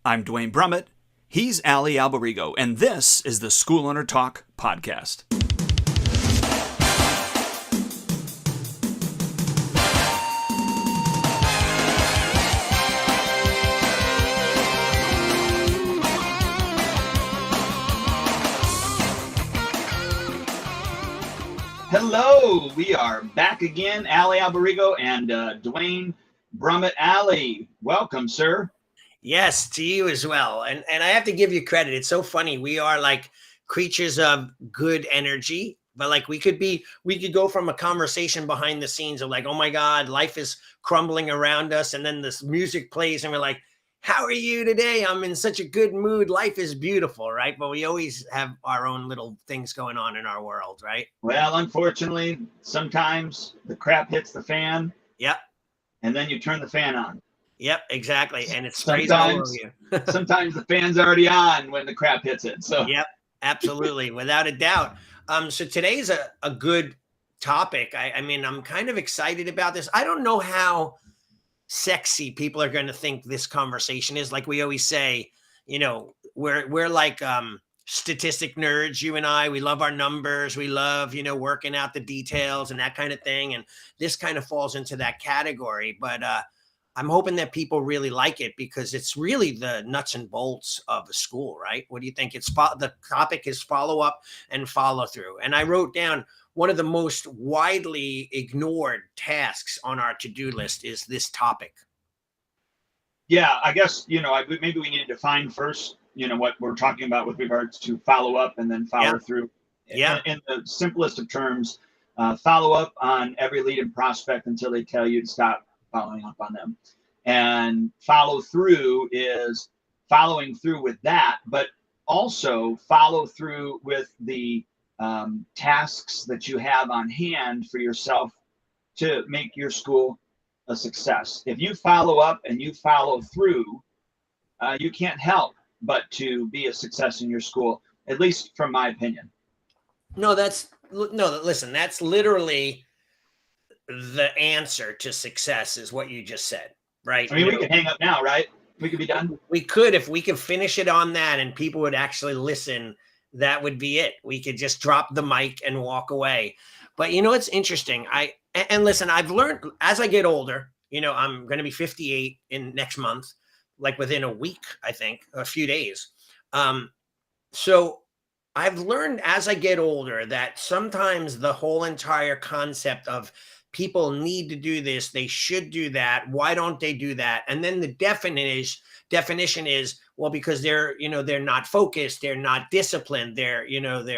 I'm Dwayne Brummett. He's Ali Alberigo, and this is the School Owner Talk podcast. Hello, we are back again. Ali Alberigo and Dwayne Brummett. Ali, welcome, sir. Yes, to you as well. And I have to give you credit. It's so funny. We are like creatures of good energy, but like we could go from a conversation behind the scenes of like, oh my God, life is crumbling around us. And then this music plays and we're like, how are you today? I'm in such a good mood. Life is beautiful, right? But we always have our own little things going on in our world, right? Well, unfortunately, sometimes the crap hits the fan. Yep. And then you turn the fan on. Yep, exactly. And it sprays all over you. Sometimes the fan's already on when the crap hits it. So yep, absolutely, without a doubt. So today's a good topic. I mean, I'm kind of excited about this. I don't know how sexy people are going to think this conversation is. Like we always say, you know, we're like statistic nerds, you and I. We love our numbers. We love, working out the details and that kind of thing. And this kind of falls into that category. But I'm hoping that people really like it because it's really the nuts and bolts of a school, right? What do you think? The topic is follow up and follow through. And I wrote down one of the most widely ignored tasks on our to-do list is this topic. Yeah, I guess, maybe we need to define first, what we're talking about with regards to follow up and then follow through. Yeah. In the simplest of terms, follow up on every lead and prospect until they tell you to stop following up on them. And follow through is following through with that, but also follow through with the tasks that you have on hand for yourself to make your school a success. If you follow up and you follow through, you can't help but to be a success in your school, at least from my opinion. Listen, that's literally the answer to success is what you just said, right? I mean, we could hang up now, right? We could be done. We could, if we could finish it on that and people would actually listen, that would be it. We could just drop the mic and walk away. But it's interesting. And listen, I've learned as I get older, I'm going to be 58 in next month, like within a week, I think, a few days. So I've learned as I get older that sometimes the whole entire concept of people need to do this, they should do that, why don't they do that? And then the definition is, well, because they're not focused, they're not disciplined, they're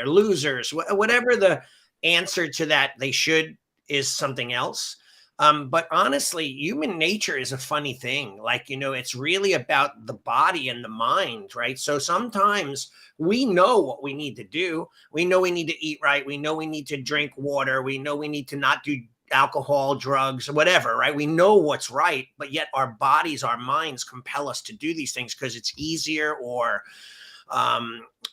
losers, whatever the answer to that they should is something else. But honestly, human nature is a funny thing. Like, it's really about the body and the mind, right? So sometimes we know what we need to do. We know we need to eat right. We know we need to drink water. We know we need to not do alcohol, drugs, whatever, right? We know what's right, but yet our bodies, our minds compel us to do these things because it's easier or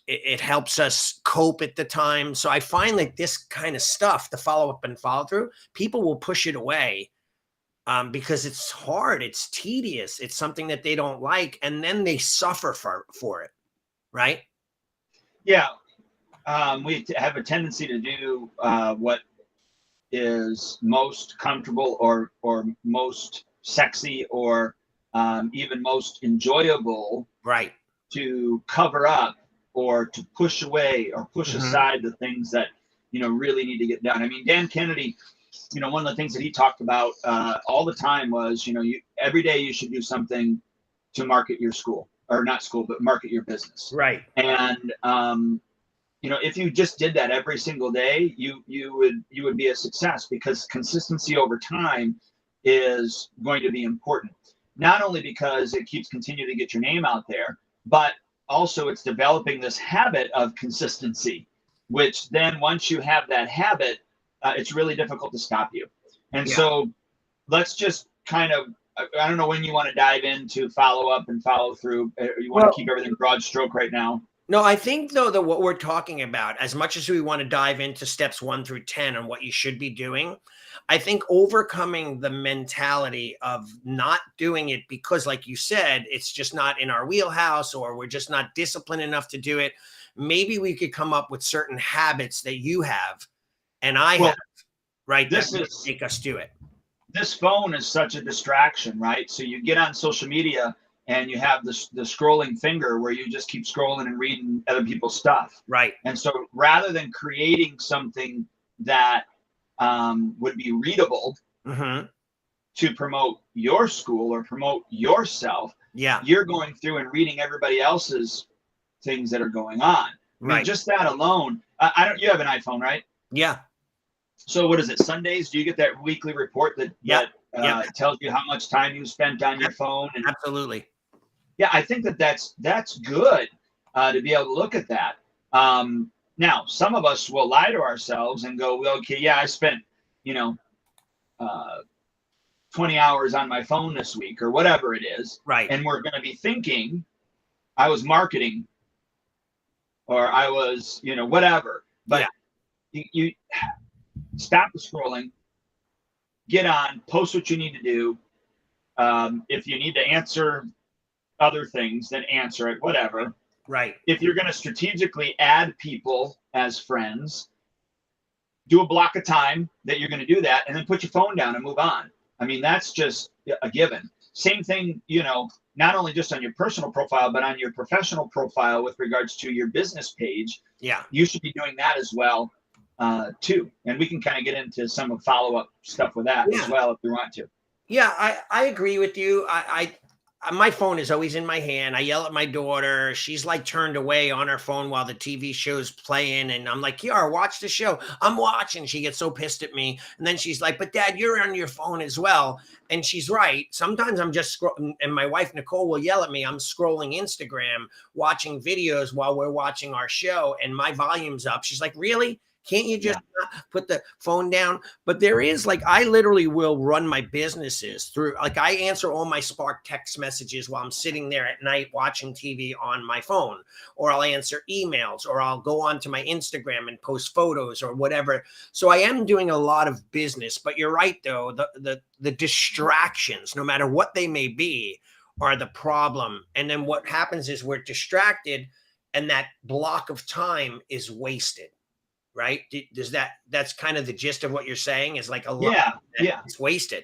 it helps us cope at the time. So I find like this kind of stuff, the follow up and follow through, people will push it away because it's hard, it's tedious, it's something that they don't like, and then they suffer for it, right? Yeah, we have a tendency to do what is most comfortable or most sexy or even most enjoyable, right, to cover up or to push away or push aside the things that really need to get done. I mean, Dan Kennedy, one of the things that he talked about all the time was every day you should do something to market your school, or not school, but market your business, right? And if you just did that every single day, you would be a success, because consistency over time is going to be important. Not only because it keeps continuing to get your name out there, but also it's developing this habit of consistency, which then once you have that habit, it's really difficult to stop you. And so let's just kind of, I don't know when you want to dive into follow up and follow through. You want to keep everything broad stroke right now? No, I think though that what we're talking about, as much as we want to dive into steps 1 through 10 and what you should be doing, I think overcoming the mentality of not doing it because, like you said, it's just not in our wheelhouse or we're just not disciplined enough to do it. Maybe we could come up with certain habits that you have and I Well, have, right? That this would is make us do it. this phone is such a distraction, right? So you get on social media and you have the scrolling finger where you just keep scrolling and reading other people's stuff. Right. And so rather than creating something that would be readable Hmm. to promote your school or promote yourself, Yeah. you're going through and reading everybody else's things that are going on. I mean, Right. just that alone. I don't. You have an iPhone, right? Yeah. So what is it? Sundays? Do you get that weekly report that Yep. Yep. tells you how much time you spent on your phone? And Absolutely. yeah, I think that's good to be able to look at that. Now, some of us will lie to ourselves and go, well, okay, yeah, I spent, you know, uh, 20 hours on my phone this week or whatever it is, Right. and we're going to be thinking I was marketing or I was, whatever. But you stop the scrolling, get on, post what you need to do. If you need to answer other things, then answer it, whatever. Right. If you're going to strategically add people as friends, do a block of time that you're going to do that and then put your phone down and move on. I mean, that's just a given. Same thing, not only just on your personal profile, but on your professional profile with regards to your business page. Yeah. You should be doing that as well, too. And we can kind of get into some of follow-up stuff with that as well if you want to. Yeah, I agree with you. My phone is always in my hand. I yell at my daughter. She's like turned away on her phone while the TV show's playing. And I'm like, Kiara, watch the show. I'm watching. She gets so pissed at me. And then she's like, but Dad, you're on your phone as well. And she's right. Sometimes I'm just scrolling. And my wife, Nicole, will yell at me. I'm scrolling Instagram, watching videos while we're watching our show. And my volume's up. She's like, really? Can't you just put the phone down? But there is I literally will run my businesses through, I answer all my Spark text messages while I'm sitting there at night watching TV on my phone, or I'll answer emails, or I'll go onto my Instagram and post photos or whatever. So I am doing a lot of business, but you're right though. The distractions, no matter what they may be, are the problem. And then what happens is we're distracted and that block of time is wasted. Right? That's kind of the gist of what you're saying is a lot. It's wasted.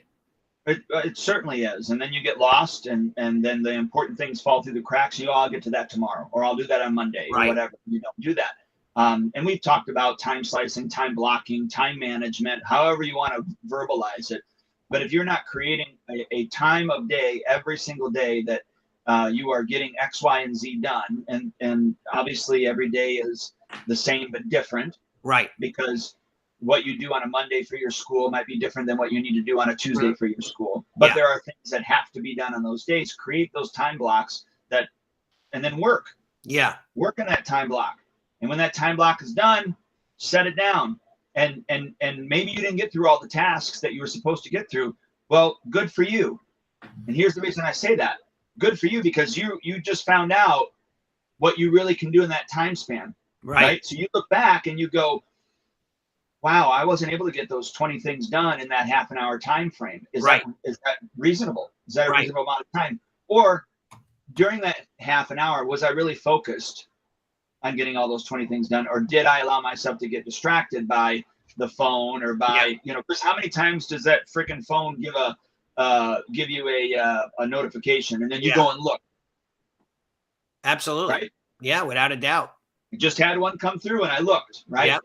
It certainly is. And then you get lost and then the important things fall through the cracks. I'll get to that tomorrow, or I'll do that on Monday or whatever. You don't do that. And we've talked about time slicing, time blocking, time management, however you want to verbalize it. But if you're not creating a time of day every single day that you are getting X, Y, and Z done, and obviously every day is the same but different. Right. Because what you do on a Monday for your school might be different than what you need to do on a Tuesday for your school. But there are things that have to be done on those days. Create those time blocks and then work. Yeah. Work in that time block. And when that time block is done, set it down. And maybe you didn't get through all the tasks that you were supposed to get through. Well, good for you. And here's the reason I say that. Good for you, because you just found out what you really can do in that time span. Right. So you look back and you go, wow, I wasn't able to get those 20 things done in that half an hour time frame. Is that reasonable? Is that a reasonable amount of time? Or during that half an hour, was I really focused on getting all those 20 things done? Or did I allow myself to get distracted by the phone or by, because how many times does that freaking phone give you a notification and then you go and look? Absolutely. Right? Yeah, without a doubt. Just had one come through and I looked, right? Yep.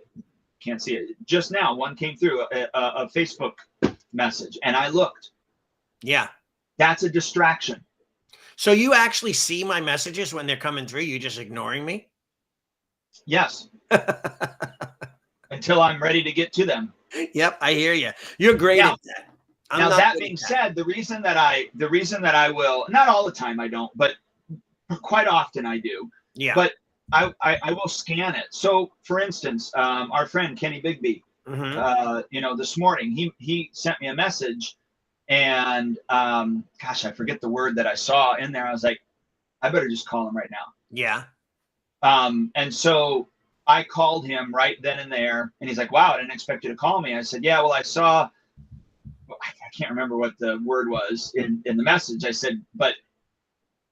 Can't see it. Just now, one came through, a Facebook message, and I looked. Yeah. That's a distraction. So you actually see my messages when they're coming through? You just ignoring me? Yes. Until I'm ready to get to them. Yep, I hear you. You're great at that. Now, that being said, the reason that I will, not all the time I don't, but quite often I do. Yeah. But I will scan it. So, for instance, our friend Kenny Bigby, this morning he sent me a message, and gosh, I forget the word that I saw in there. I was like, I better just call him right now. Yeah. And so I called him right then and there, and he's like, wow, I didn't expect you to call me. I said, yeah, well, I can't remember what the word was in the message. I said, but it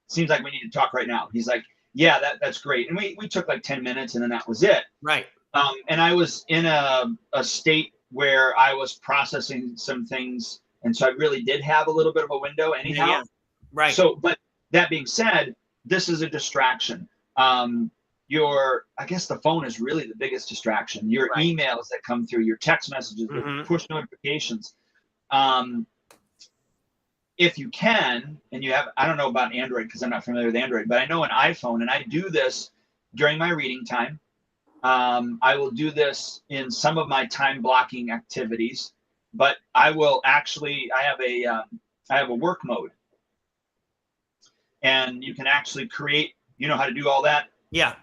seems like we need to talk right now. He's like, yeah, that's great. And we took like 10 minutes, and then that was it. Right. And I was in a state where I was processing some things. And so I really did have a little bit of a window anyhow. Yeah. Right. So, but that being said, this is a distraction. I guess the phone is really the biggest distraction. Your right. emails that come through, your text messages, the push notifications. If you can, and you have, I don't know about Android because I'm not familiar with Android, but I know an iPhone, and I do this during my reading time. I will do this in some of my time blocking activities, but I will actually, I have a work mode, and you can actually create, you know how to do all that? Yeah.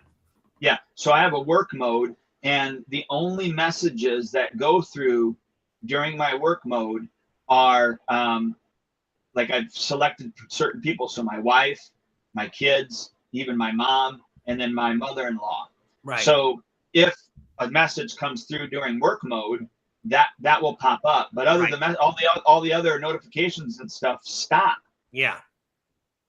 Yeah. So I have a work mode, and the only messages that go through during my work mode are, like I've selected certain people. So my wife, my kids, even my mom, and then my mother-in-law. Right. So if a message comes through during work mode, that will pop up. But other than that, all the other notifications and stuff stop. Yeah.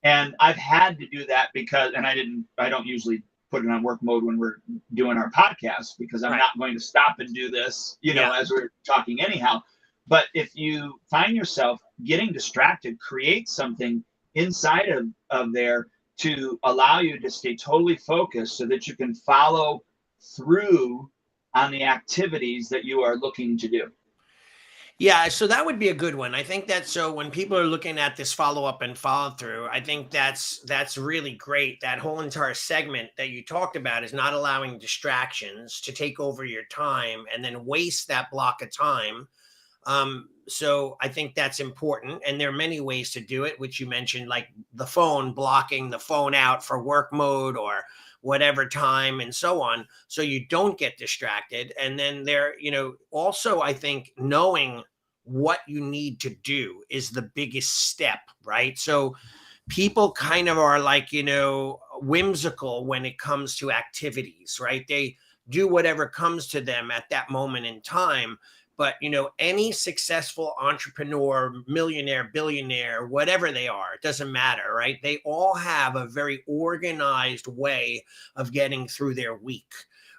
And I've had to do that because, and I don't usually put it on work mode when we're doing our podcast, because I'm not going to stop and do this, as we're talking anyhow. But if you find yourself getting distracted, create something inside of there to allow you to stay totally focused so that you can follow through on the activities that you are looking to do. Yeah, so that would be a good one. I think that, so when people are looking at this follow up and follow through, I think that's really great. That whole entire segment that you talked about is not allowing distractions to take over your time and then waste that block of time. So I think that's important. And there are many ways to do it, which you mentioned, like the phone, blocking the phone out for work mode or whatever time and so on, so you don't get distracted. And then also I think knowing what you need to do is the biggest step, right? So people kind of are like, whimsical when it comes to activities, right? They do whatever comes to them at that moment in time. But, any successful entrepreneur, millionaire, billionaire, whatever they are, it doesn't matter, right? They all have a very organized way of getting through their week,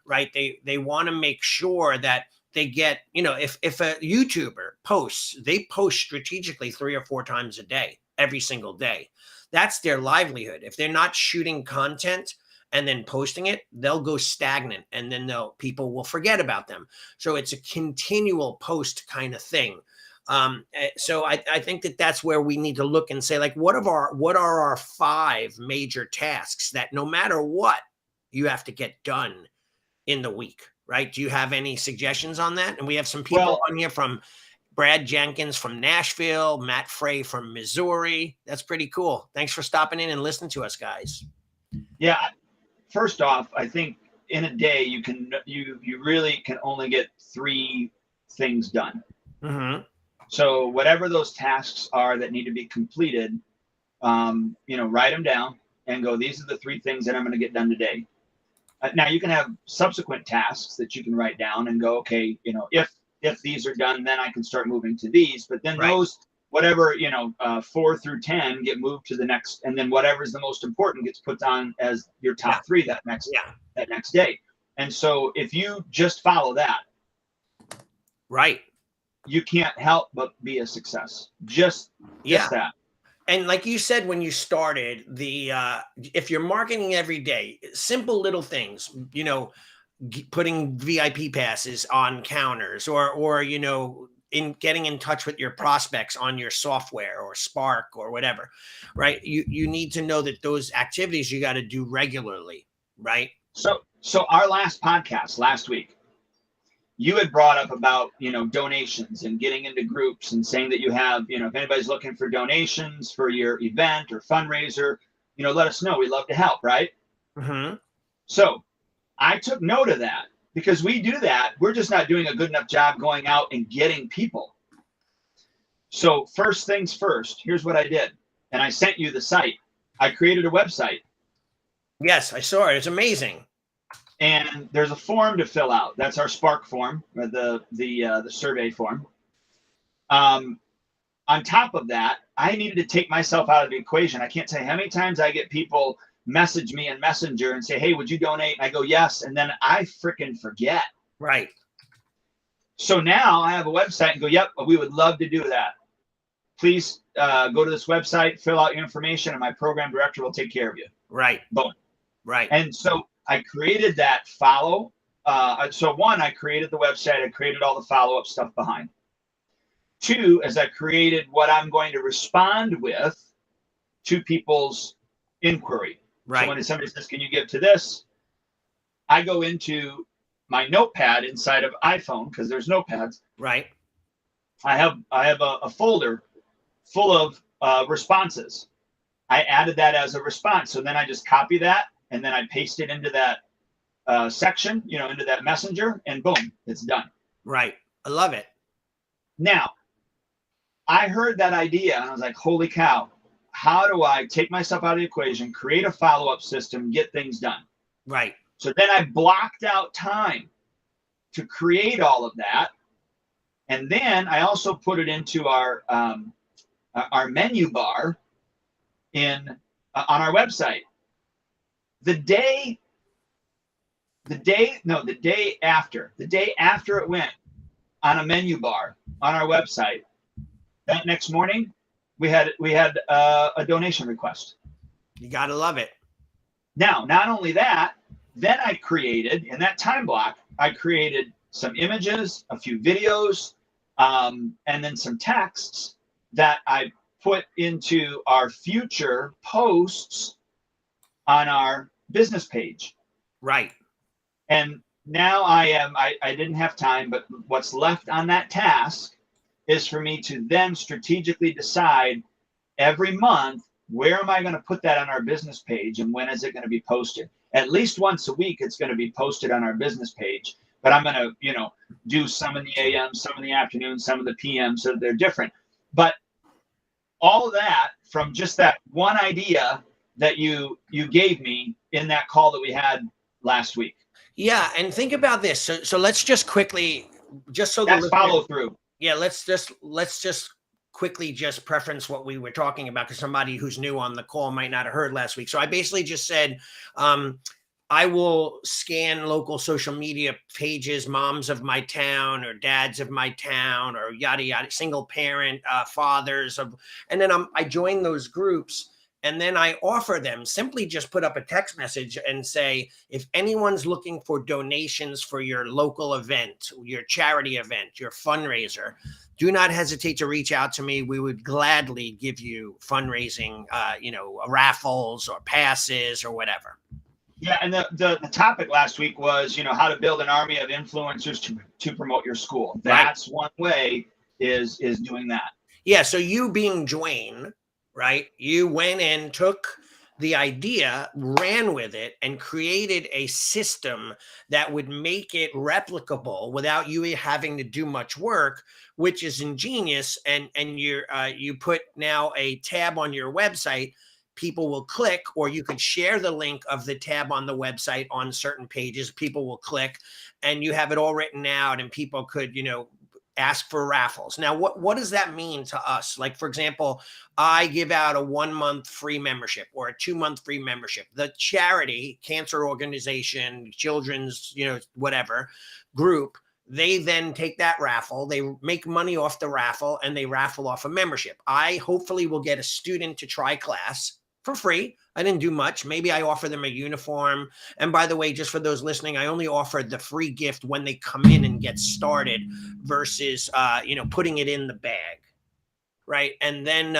right? They want to make sure that they get, if a YouTuber posts, they post strategically 3 or 4 times a day, every single day. That's their livelihood. If they're not shooting content and then posting it, they'll go stagnant, and then people will forget about them. So it's a continual post kind of thing. So I think that's where we need to look and say, like, what are our 5 major tasks that no matter what, you have to get done in the week, right? Do you have any suggestions on that? And we have some people on here from Brad Jenkins from Nashville, Matt Frey from Missouri. That's pretty cool. Thanks for stopping in and listening to us, guys. Yeah. First off, I think in a day you really can only get 3 things done. Mm-hmm. So whatever those tasks are that need to be completed, write them down and go, these are the 3 things that I'm going to get done today. Now you can have subsequent tasks that you can write down and go, okay, if these are done, then I can start moving to these. But then those, whatever, 4 through 10 get moved to the next, and then whatever is the most important gets put on as your top 3 that next day. And so if you just follow that, right, you can't help but be a success. Just that. And like you said, when you started, if you're marketing every day, simple little things, putting VIP passes on counters, or in getting in touch with your prospects on your software or Spark or whatever, right? You need to know that those activities you got to do regularly, right? So our last podcast last week, you had brought up about, donations and getting into groups and saying that you have, if anybody's looking for donations for your event or fundraiser, let us know. We'd love to help, right? Mm-hmm. So I took note of that, because we do that. We're just not doing a good enough job going out and getting people. So first things first, here's what I did. And I sent you the site. I created a website. Yes, I saw it. It's amazing. and there's a form to fill out. That's our Spark form, or the survey form. On top of that, I needed to take myself out of the equation. I can't tell you how many times I get people message me in Messenger and say, "Hey, would you donate?" And I go, "Yes," and then I freaking forget. Right. So now I have a website and go, "Yep, we would love to do that. Please go to this website, fill out your information, and my program director will take care of you." Right. Boom. Right. And so I created that follow. So one, I created the website. I created all the follow-up stuff behind. Two, as I created what I'm going to respond with to people's inquiry. Right. So when somebody says, "Can you give to this?" I go into my notepad inside of iPhone, because there's notepads. Right. I have a folder full of responses. I added that as a response. So then I just copy that and then I paste it into that section, into that messenger, and boom, it's done. Right. I love it. Now, I heard that idea and I was like, holy cow, how do I take myself out of the equation, create a follow-up system, get things done? Right. So then I blocked out time to create all of that. And then I also put it into our menu bar on our website. The day after it went on a menu bar on our website, that next morning we had a donation request. You got to love it. Now, not only that, then I created, in that time block, I created some images, a few videos, and then some texts that I put into our future posts on our business page. Right. And now I didn't have time, but what's left on that task is for me to then strategically decide every month, where am I going to put that on our business page and when is it going to be posted? At least once a week, it's going to be posted on our business page, but I'm going to, do some in the AM, some in the afternoon, some in the PM, so they're different. But all of that from just that one idea that you gave me in that call that we had last week. Yeah. And think about this. So let's just quickly, just so that's follow through. Yeah. Let's just quickly just preference what we were talking about, because somebody who's new on the call might not have heard last week. So I basically just said, I will scan local social media pages, moms of my town or dads of my town or yada, yada, single parent, fathers of, and then I join those groups. And then I offer them, simply just put up a text message and say, if anyone's looking for donations for your local event, your charity event, your fundraiser, do not hesitate to reach out to me. We would gladly give you fundraising, raffles or passes or whatever. Yeah, and the topic last week was, how to build an army of influencers to promote your school. That's right. One way is doing that. Yeah, so you being Dwayne, right? You went and took the idea, ran with it, and created a system that would make it replicable without you having to do much work, which is ingenious. And you put now a tab on your website. People will click, or you could share the link of the tab on the website on certain pages. People will click, and you have it all written out, and people could, ask for raffles. Now, what does that mean to us? Like, for example, I give out a 1-month free membership or a 2-month free membership. The charity, cancer organization, children's, whatever group, they then take that raffle, they make money off the raffle, and they raffle off a membership. I hopefully will get a student to try class for free. I didn't do much. Maybe I offer them a uniform. And by the way, just for those listening, I only offered the free gift when they come in and get started versus, putting it in the bag. Right. And then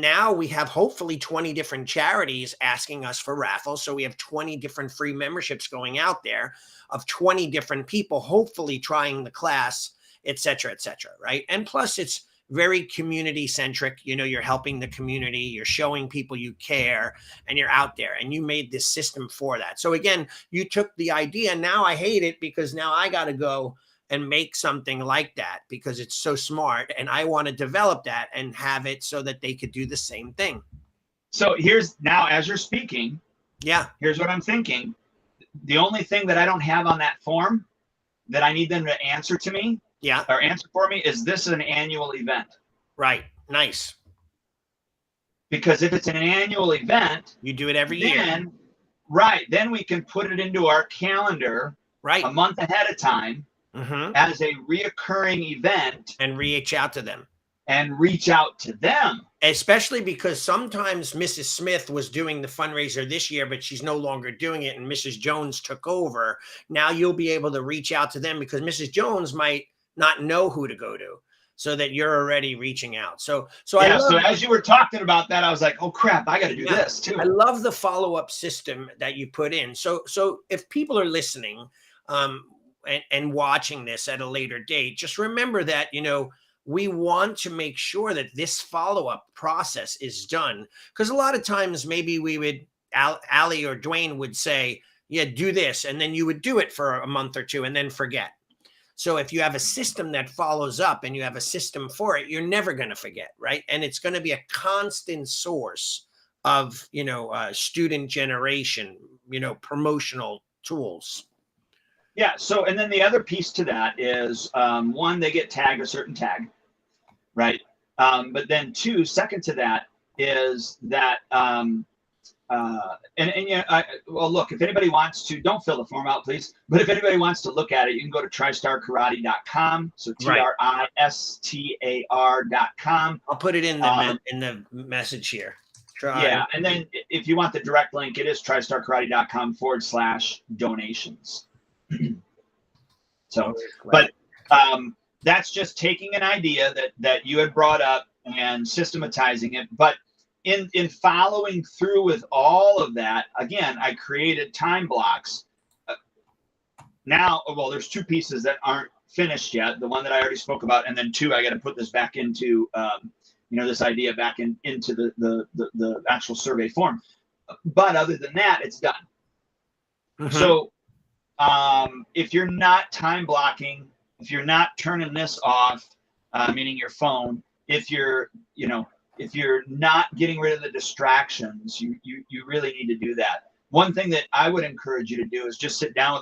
now we have hopefully 20 different charities asking us for raffles. So we have 20 different free memberships going out there of 20 different people, hopefully trying the class, et cetera, et cetera. Right. And plus it's very community centric. You're helping the community, you're showing people you care, and you're out there, and you made this system for that. So again, you took the idea. Now I hate it because now I got to go and make something like that because it's so smart. And I want to develop that and have it so that they could do the same thing. So here's now, as you're speaking, yeah, here's what I'm thinking. the only thing that I don't have on that form that I need them to answer to me, or answer for me, is this an annual event? Right. Nice. Because if it's an annual event, you do it every year. Right. Then we can put it into our calendar a month ahead of time as a reoccurring event. And reach out to them. Especially because sometimes Mrs. Smith was doing the fundraiser this year, but she's no longer doing it, and Mrs. Jones took over. Now you'll be able to reach out to them because Mrs. Jones might not know who to go to, so that you're already reaching out. So as you were talking about that, I was like, oh crap, I got to do this too. I love the follow-up system that you put in. So if people are listening and watching this at a later date, just remember that, we want to make sure that this follow-up process is done. Because a lot of times maybe we would, Ali or Dwayne would say, yeah, do this. And then you would do it for a month or two and then forget. So if you have a system that follows up and you have a system for it, you're never going to forget, right? And it's going to be a constant source of, student generation, promotional tools. Yeah. So, and then the other piece to that is, one, they get tagged a certain tag, right? But then two, second to that is that, look, if anybody wants to, don't fill the form out, please. But if anybody wants to look at it, you can go to tristarkarate.com. So TRISTAR.com. I'll put it in the message here. Yeah. And then if you want the direct link, it is tristarkarate.com/donations. So, but that's just taking an idea that you had brought up and systematizing it. But in following through with all of that, again, I created time blocks. Now, there's two pieces that aren't finished yet. The one that I already spoke about, and then two, I got to put this back into, this idea back into the actual survey form. But other than that, it's done. So if you're not time blocking, if you're not turning this off, meaning your phone, if you're not getting rid of the distractions, you really need to do that. One thing that I would encourage you to do is just sit down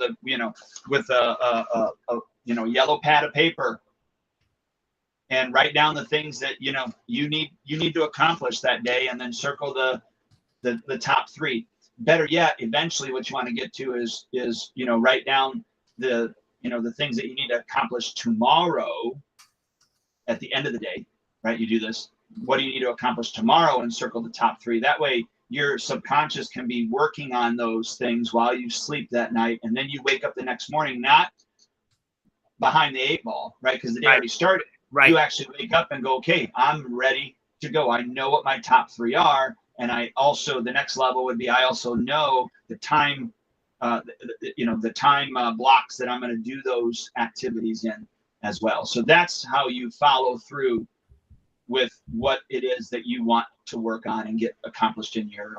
with a yellow pad of paper and write down the things that you need to accomplish that day, and then circle the top three. Better yet, eventually what you want to get to is write down the things that you need to accomplish tomorrow at the end of the day, right? You do this. What do you need to accomplish tomorrow, and circle the top three. That way your subconscious can be working on those things while you sleep that night. And then you wake up the next morning, not behind the eight ball, right? Because the day already started. Right. You actually wake up and go, okay, I'm ready to go. I know what my top three are. And I also, the next level would be, I also know the time, the time blocks that I'm going to do those activities in as well. So that's how you follow through with what it is that you want to work on and get accomplished in your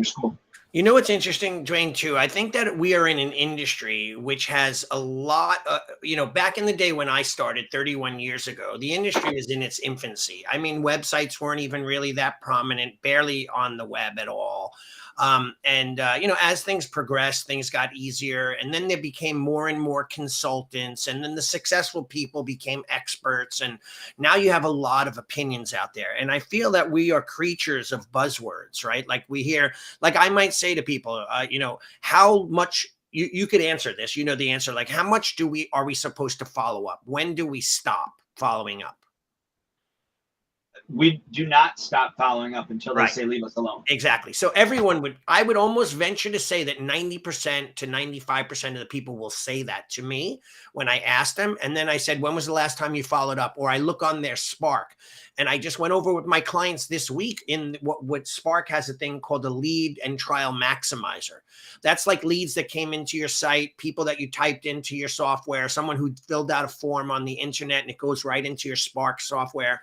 school. You know what's interesting, Dwayne, too? I think that we are in an industry which has a lot, back in the day when I started 31 years ago, the industry was in its infancy. I mean, websites weren't even really that prominent, barely on the web at all. As things progressed, things got easier, and then there became more and more consultants, and then the successful people became experts, and now you have a lot of opinions out there. And I feel that we are creatures of buzzwords, right? Like we hear, like I might say to people, how much you could answer this, the answer, like how much are we supposed to follow up? When do we stop following up? We do not stop following up until they say, leave us alone. Exactly. So I would almost venture to say that 90% to 95% of the people will say that to me when I ask them. And then I said, when was the last time you followed up? Or I look on their Spark. And I just went over with my clients this week in what Spark has a thing called a lead and trial maximizer. That's like leads that came into your site, people that you typed into your software, someone who filled out a form on the internet, and it goes right into your Spark software.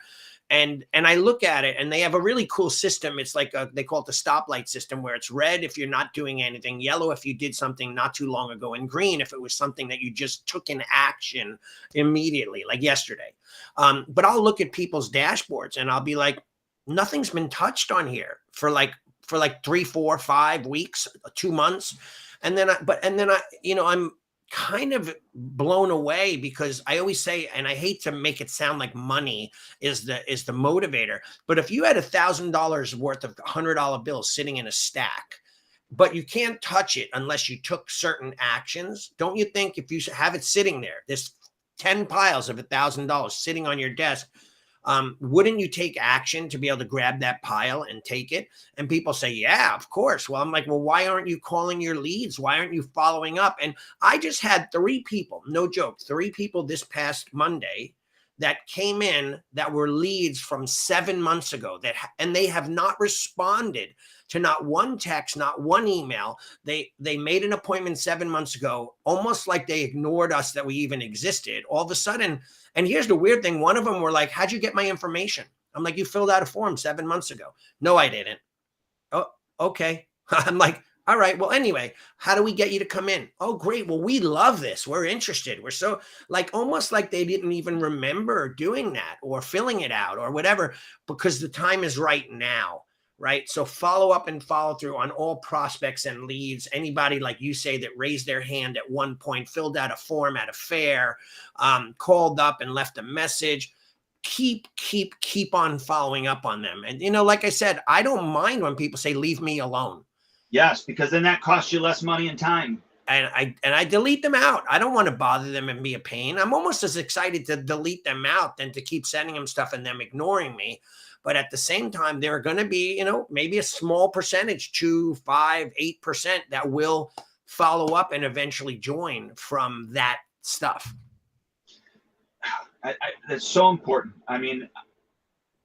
And I look at it, and they have a really cool system. It's like they call it the stoplight system, where it's red if you're not doing anything, yellow if you did something not too long ago, and green if it was something that you just took in action immediately, like yesterday. But I'll look at people's dashboards and I'll be like, nothing's been touched on here for like 3, 4, 5 weeks, 2 months. And then I'm kind of blown away because I always say, and I hate to make it sound like money is the motivator, but if you had $1,000 worth of $100 bills sitting in a stack, but you can't touch it unless you took certain actions, don't you think if you have it sitting there, there's 10 piles of $1,000 sitting on your desk, wouldn't you take action to be able to grab that pile and take it? And people say, yeah, of course. Well, I'm like, well, why aren't you calling your leads? Why aren't you following up? And I just had 3 people, no joke, 3 people this past Monday that came in that were leads from 7 months ago and they have not responded to not one text, not one email. They made an appointment 7 months ago, almost like they ignored us that we even existed. All of a sudden, and here's the weird thing, one of them were like, how'd you get my information? I'm like, you filled out a form 7 months ago. No, I didn't. Oh, okay. I'm like, all right, well, anyway, how do we get you to come in? Oh, great. Well, we love this. We're interested. We're so like almost like they didn't even remember doing that or filling it out or whatever, because the time is right now. Right. So follow up and follow through on all prospects and leads. Anybody, like you say, that raised their hand at one point, filled out a form at a fair, called up and left a message. Keep on following up on them. And, like I said, I don't mind when people say, leave me alone. Yes, because then that costs you less money and time. And I delete them out. I don't want to bother them and be a pain. I'm almost as excited to delete them out than to keep sending them stuff and them ignoring me. But at the same time, there are going to be, maybe a small percentage, 2, 5, 8% that will follow up and eventually join from that stuff. That's so important. I mean,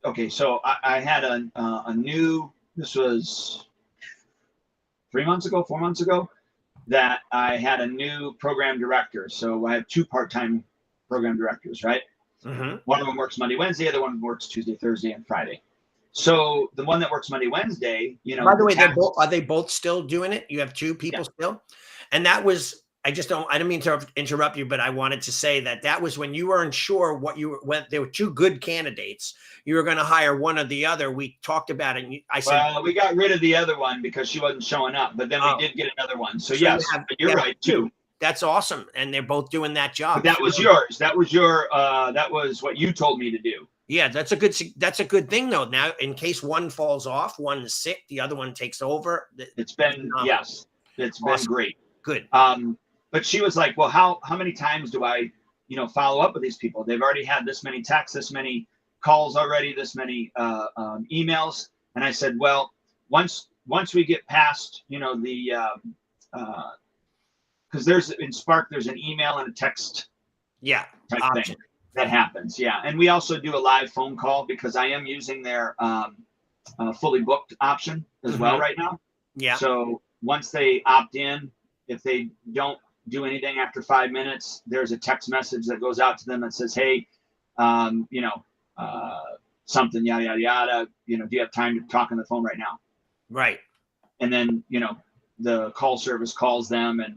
okay, so I had a new, this was 3 months ago, 4 months ago, that I had a new program director. So I have 2 part-time program directors, right? Mm-hmm. One of them works Monday, Wednesday. The other one works Tuesday, Thursday, and Friday. So the one that works Monday, Wednesday, By the way, are they both still doing it? You have 2 people still? And that was, I don't mean to interrupt you, but I wanted to say that was when you weren't sure when there were 2 good candidates. You were going to hire one or the other. We talked about it. And I said, well, we got rid of the other one because she wasn't showing up, but then we did get another one. So yes, you're right too. That's awesome. And they're both doing that job. But that was yours. That was what you told me to do. Yeah, that's a good thing though. Now, in case one falls off, one is sick, the other one takes over. It's been been great. Good. But she was like, well, how many times do I, follow up with these people? They've already had this many texts, this many calls already, this many emails. And I said, well, once we get past, because in Spark, there's an email and a text type thing that happens. Yeah. And we also do a live phone call because I am using their fully booked option as well right now. Yeah. So once they opt in, if they don't do anything after 5 minutes, there's a text message that goes out to them that says, hey, something, yada, yada, yada, do you have time to talk on the phone right now? Right. And then, the call service calls them and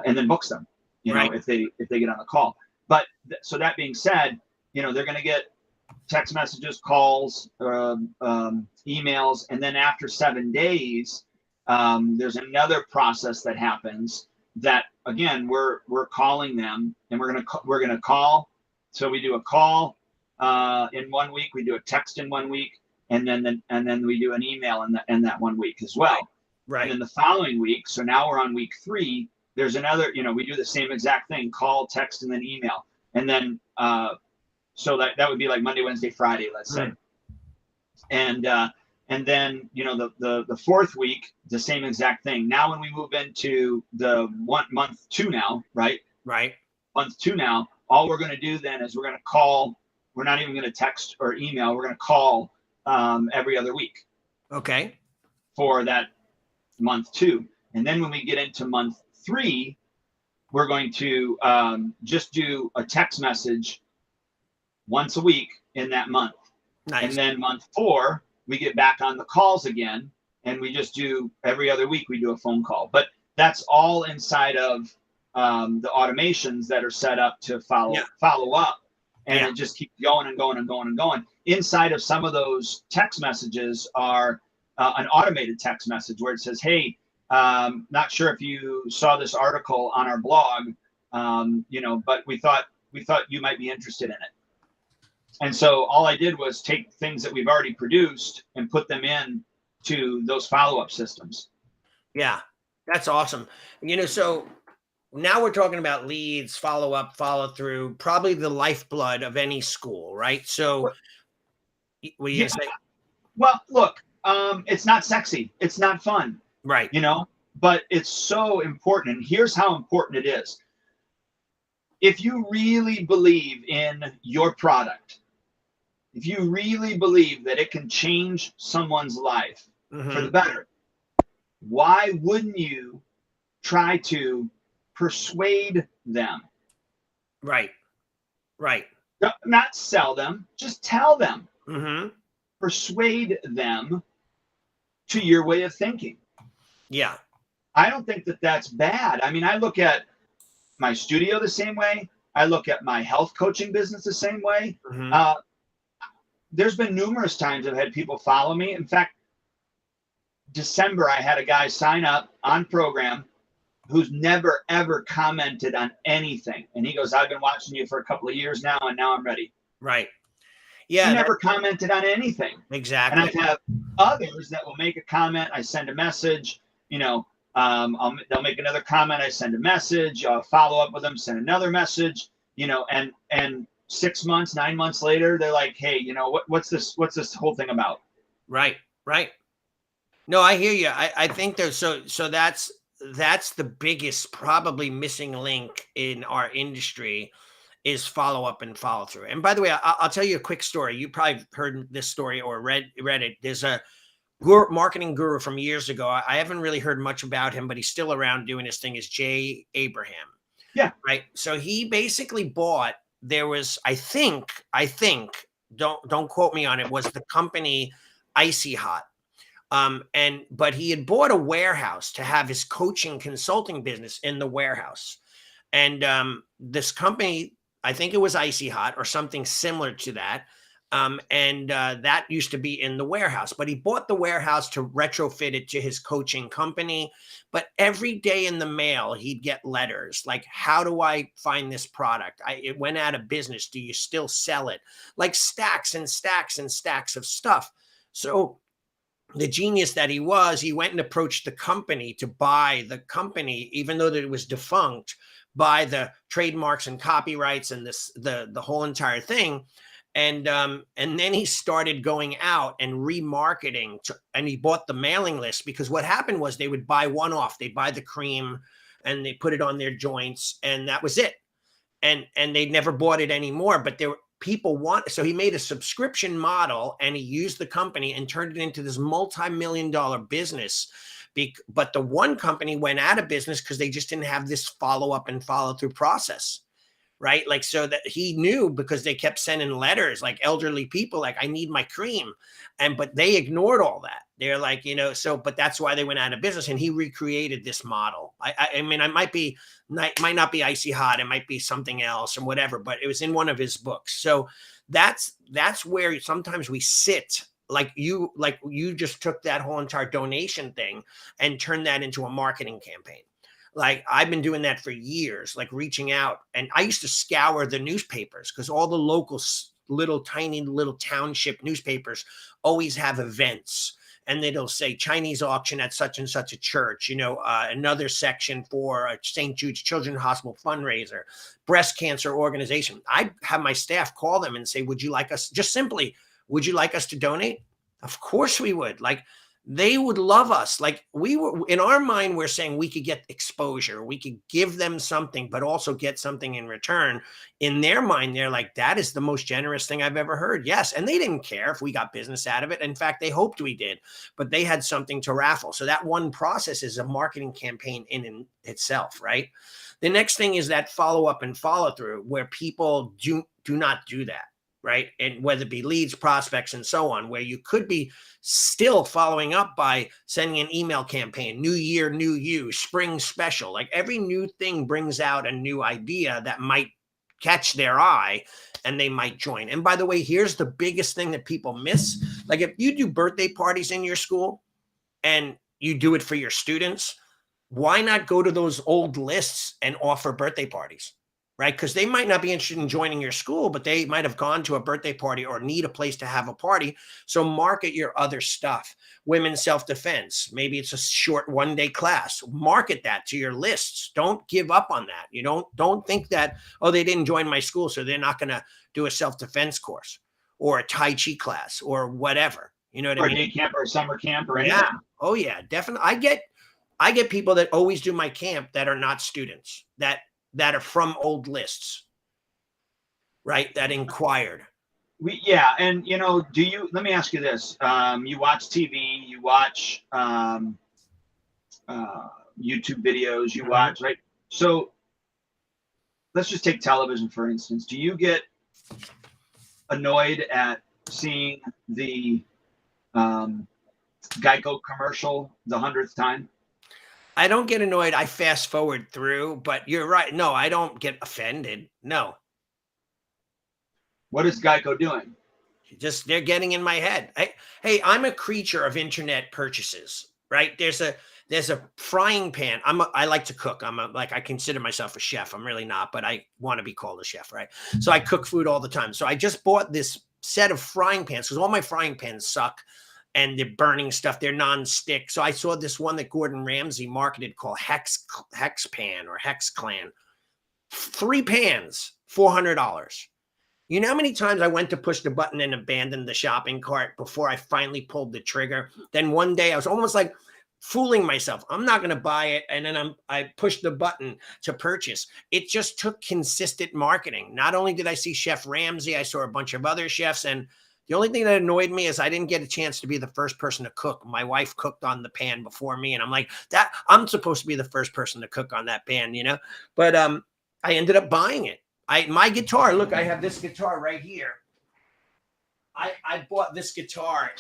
then books them, if they get on the call. But so that being said, they're going to get text messages, calls, emails, and then after 7 days, there's another process that happens that again we're calling them, and we're gonna call. So we do a call in 1 week, we do a text in 1 week, and then we do an email in that 1 week as well. Right. And then the following week, so now we're on week 3. There's another, we do the same exact thing: call, text, and then email. And then so that would be like Monday, Wednesday, Friday, let's say. And then the 4th week, the same exact thing. Now when we move into the month 2 now, right? Right. Month 2 now, all we're going to do then is we're going to call. We're not even going to text or email. We're going to call every other week. Okay. For that month 2. And then when we get into month 3, we're going to just do a text message once a week in that month. Nice. And then month 4, we get back on the calls again, and we just do every other week we do a phone call. But that's all inside of the automations that are set up to follow up, and it just keeps going and going and going and going. Inside of some of those text messages are an automated text message where it says, hey, Not sure if you saw this article on our blog, but we thought you might be interested in it. And so all I did was take things that we've already produced and put them in to those follow-up systems. Yeah, that's awesome. So now we're talking about leads, follow up, follow through, probably the lifeblood of any school, right? So what are you gonna say? Well, look, it's not sexy. It's not fun. Right. But it's so important. And here's how important it is. If you really believe in your product, if you really believe that it can change someone's life for the better, why wouldn't you try to persuade them? Right. Not sell them, just tell them. Mm-hmm. Persuade them to your way of thinking. Yeah. I don't think that that's bad. I mean, I look at my studio the same way. I look at my health coaching business the same way. Mm-hmm. There's been numerous times I've had people follow me. In fact, December, I had a guy sign up on program who's never, ever commented on anything. And he goes, I've been watching you for a couple of years now, and now I'm ready. Right. Yeah. He never commented on anything. Exactly. And I have others that will make a comment. I send a message, they'll make another comment. I send a message, follow up with them, send another message, and 6 months, 9 months later, they're like, hey, what's this whole thing about? Right. No, I hear you. I think there's so that's the biggest probably missing link in our industry is follow up and follow through. And by the way, I'll tell you a quick story. You probably heard this story or read it. There's a marketing guru from years ago. I haven't really heard much about him, but he's still around doing his thing. Is Jay Abraham. Yeah. Right. So he basically bought, there was, I think, don't quote me on it, was the company Icy Hot. But he had bought a warehouse to have his coaching consulting business in the warehouse. And this company, I think it was Icy Hot or something similar to that. That used to be in the warehouse, but he bought the warehouse to retrofit it to his coaching company. But every day in the mail, he'd get letters like, how do I find this product? It went out of business. Do you still sell it? Like stacks and stacks and stacks of stuff. So the genius that he was, he went and approached the company to buy the company, even though that it was defunct, buy the trademarks and copyrights and the whole entire thing. And then he started going out and remarketing and he bought the mailing list, because what happened was they would buy one off. They buy the cream and they put it on their joints and that was it. And they never bought it anymore, but so he made a subscription model and he used the company and turned it into this multi-million-dollar business. But the one company went out of business because they just didn't have this follow up and follow through process. Right. Like, so that he knew, because they kept sending letters, like elderly people, like, I need my cream. But they ignored all that. They're like, but that's why they went out of business. And he recreated this model. I mean, it might not be Icy Hot. It might be something else or whatever, but it was in one of his books. So that's where sometimes we sit, like you just took that whole entire donation thing and turned that into a marketing campaign. Like, I've been doing that for years, like reaching out. And I used to scour the newspapers because all the local tiny little township newspapers always have events. And it'll say Chinese auction at such and such a church, another section for St. Jude's Children's Hospital fundraiser, breast cancer organization. I have my staff call them and say, would you like us to donate? Of course we would. Like, they would love us. Like, we were, in our mind, we're saying we could get exposure. We could give them something, but also get something in return. In their mind, they're like, that is the most generous thing I've ever heard. Yes. And they didn't care if we got business out of it. In fact, they hoped we did, but they had something to raffle. So that one process is a marketing campaign in itself, right? The next thing is that follow up and follow through, where people do not do that. Right. And whether it be leads, prospects, and so on, where you could be still following up by sending an email campaign, new year, new you, spring special. Like, every new thing brings out a new idea that might catch their eye and they might join. And by the way, here's the biggest thing that people miss. Like, if you do birthday parties in your school and you do it for your students, why not go to those old lists and offer birthday parties? Right? Because they might not be interested in joining your school, but they might have gone to a birthday party or need a place to have a party. So market your other stuff. Women's self-defense. Maybe it's a short one-day class. Market that to your lists. Don't give up on that. You don't think that, oh, they didn't join my school, so they're not going to do a self-defense course or a Tai Chi class or whatever. You know what I mean? Or a day camp or a summer camp or anything. Yeah. Oh yeah, definitely. I get people that always do my camp that are not students, that are from old lists, right? That inquired. Yeah. And, let me ask you this. You watch TV, you watch YouTube videos, you watch, right? So let's just take television, for instance. Do you get annoyed at seeing the Geico commercial the 100th time? I don't get annoyed. I fast forward through, but you're right. No, I don't get offended. No. What is Geico doing? Just they're getting in my head. Hey, I'm a creature of internet purchases, right? There's a frying pan. I like to cook. I consider myself a chef. I'm really not, but I want to be called a chef, right? So I cook food all the time. So I just bought this set of frying pans because all my frying pans suck. And they're burning stuff. They're non-stick. So I saw this one that Gordon Ramsay marketed called Hex Pan or Hex Clan. 3 pans, $400. You know how many times I went to push the button and abandoned the shopping cart before I finally pulled the trigger? Then one day I was almost like fooling myself. I'm not going to buy it. And then I pushed the button to purchase. It just took consistent marketing. Not only did I see Chef Ramsay, I saw a bunch of other chefs, and the only thing that annoyed me is I didn't get a chance to be the first person to cook. My wife cooked on the pan before me, and I'm like, that I'm supposed to be the first person to cook on that pan, But I ended up buying it. My guitar, look, I have this guitar right here. I bought this guitar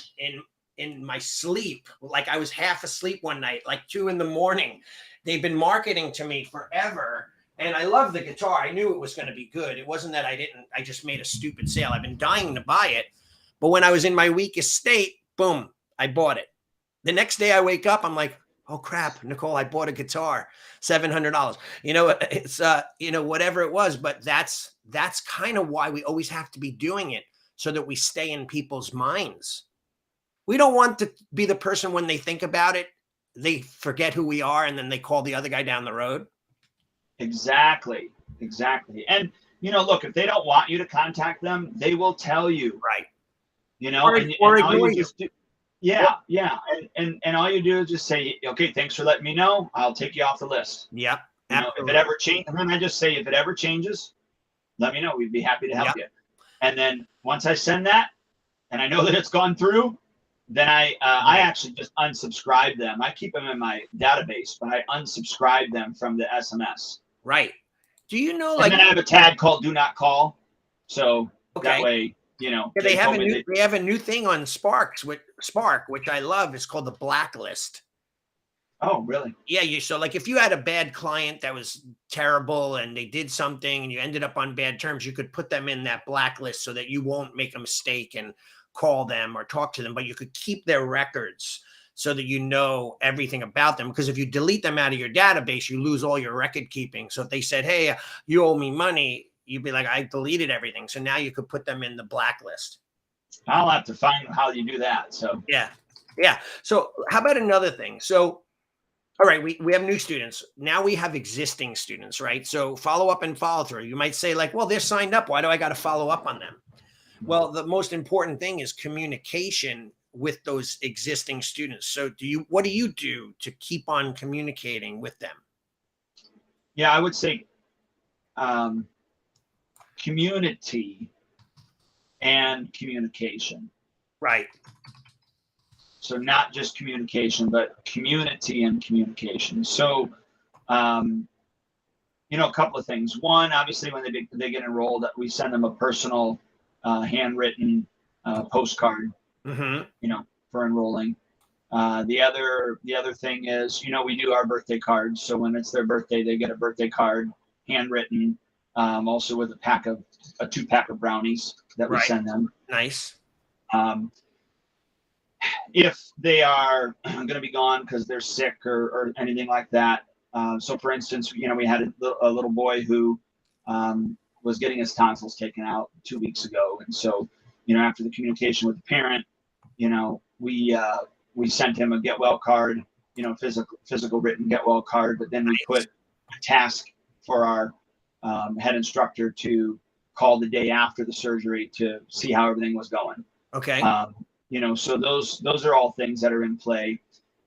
in my sleep. Like I was half asleep one night, like 2 a.m. They've been marketing to me forever. And I love the guitar. I knew it was going to be good. It wasn't that I just made a stupid sale. I've been dying to buy it. But when I was in my weakest state, boom, I bought it. The next day I wake up, I'm like, oh crap, Nicole, I bought a guitar, $700. It's whatever it was, but that's kind of why we always have to be doing it so that we stay in people's minds. We don't want to be the person when they think about it, they forget who we are and then they call the other guy down the road. Exactly. And look, if they don't want you to contact them, they will tell you. Right. Or ignore you. Yeah. And all you do is just say, okay, thanks for letting me know. I'll take you off the list. Yep. If it ever changes, and then I just say, if it ever changes, let me know. We'd be happy to help you. And then once I send that, and I know that it's gone through, then I actually just unsubscribe them. I keep them in my database, but I unsubscribe them from the SMS. Right. Do you know? And then I have a tag called "Do Not Call," so that way. They have a new thing on Spark, which I love. It's called the blacklist. Oh, really? Yeah. So like if you had a bad client that was terrible and they did something and you ended up on bad terms, you could put them in that blacklist so that you won't make a mistake and call them or talk to them, but you could keep their records so that you know everything about them. Because if you delete them out of your database, you lose all your record keeping. So if they said, hey, you owe me money, you'd be like, I deleted everything. So now you could put them in the blacklist. I'll have to find how you do that. So yeah. So how about another thing? So, all right, we have new students. Now we have existing students, right? So follow up and follow through. You might say like, well, they're signed up. Why do I got to follow up on them? Well, the most important thing is communication with those existing students. So what do you do to keep on communicating with them? Yeah, I would say community and communication. Right. So not just communication, but community and communication. So, a couple of things. One, obviously, when they get enrolled, we send them a personal handwritten postcard, for enrolling. The other thing is, we do our birthday cards. So when it's their birthday, they get a birthday card, handwritten, also with a 2-pack of brownies that we send them. Nice. if they are going to be gone because they're sick or anything like that. So for instance, we had a little boy who was getting his tonsils taken out 2 weeks ago. And so, after the communication with the parent, we sent him a get well card, physical written get well card, but then we put a task for our head instructor to call the day after the surgery to see how everything was going. Okay. So those are all things that are in play.